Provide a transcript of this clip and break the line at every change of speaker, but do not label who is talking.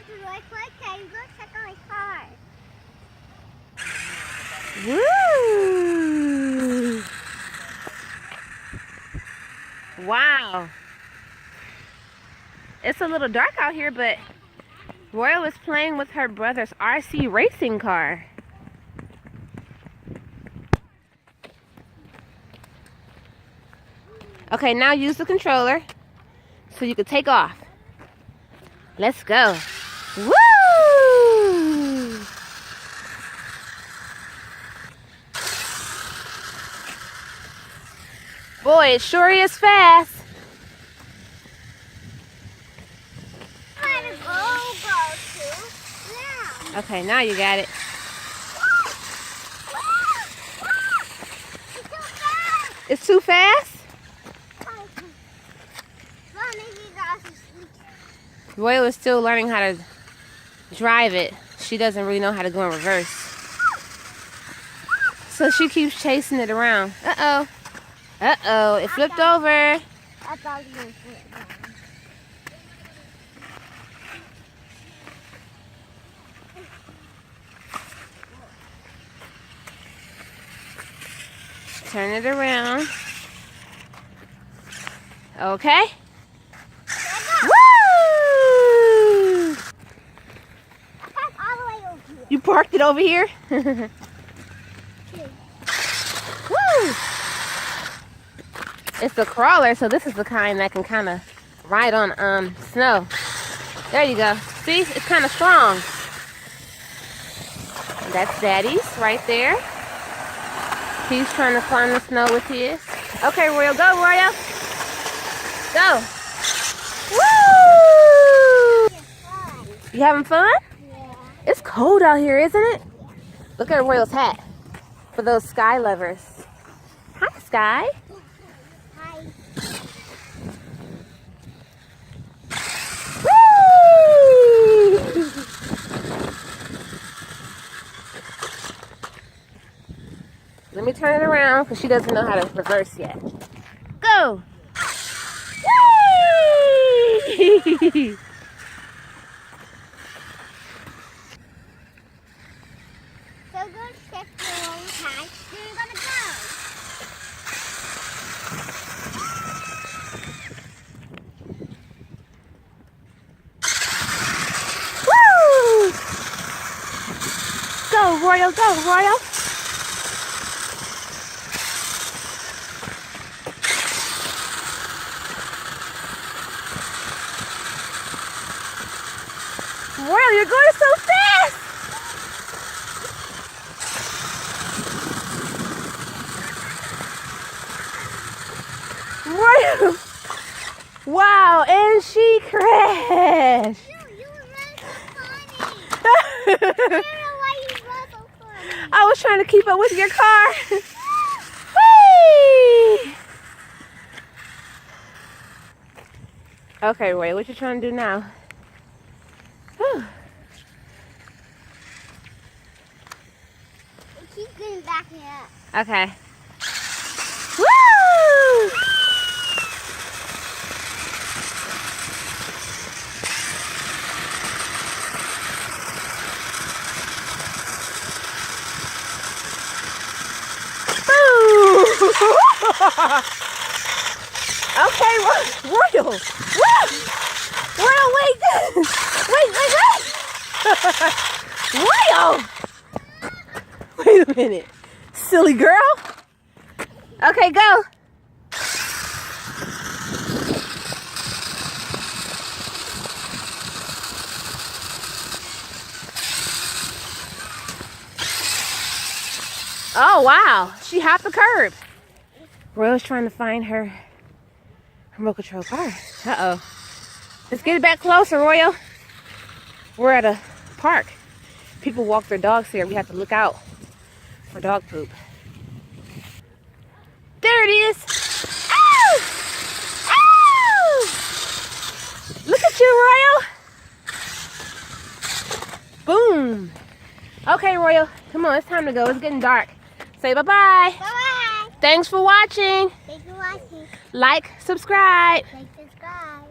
really quick. Can you go check on my car?
Woo! Wow. It's a little dark out here, but Royal is playing with her brother's RC racing car. Okay, now use the controller so you can take off. Let's go. Woo! Boy, it sure is fast. Okay, now you got it. It's too fast? Royal is still learning how to drive it. She doesn't really know how to go in reverse. So she keeps chasing it around. Uh-oh. Uh-oh, it flipped over.
I thought you were going to flip down.
Turn it around. Okay. Woo!
All the way over here.
You parked it over here? Woo! It's a crawler, so this is the kind that can kind of ride on snow. There you go. See, it's kind of strong. That's Daddy's right there. He's trying to climb the snow with his. Okay, Royal, go, Royal. Go. Woo! You having fun?
Yeah.
It's cold out here, isn't it? Look at Royal's hat for those sky lovers. Hi, Sky.
Hi.
Woo! Let me turn it around because she doesn't know how to reverse yet. Go! Whee!
So go check your own time. Then you're gonna go.
Woo! Go, Royal, go, Royal. Royal, you're going so fast! Royal! Wow, and she crashed!
You were running so funny. I don't know why you run so funny.
I was trying to keep up with your car. Whee! Okay, Roy, what you trying to do now? Whew.
Keep getting back here.
Okay. Woo! Okay, Royal. Woo! Royal, wait. Wait. Royal! Wait a minute. Silly girl. Okay, go. Oh, wow. She hopped the curb. Royal's trying to find her remote control car. Uh-oh. Let's get it back closer, Royal. We're at a park. People walk their dogs here. We have to look out for dog poop. There it is. Ow! Ow! Look at you, Royal. Boom. Okay, Royal. Come on, it's time to go. It's getting dark. Say bye-bye.
Bye-bye.
Thanks for watching.
Thanks for watching.
Like, subscribe.
Like, subscribe.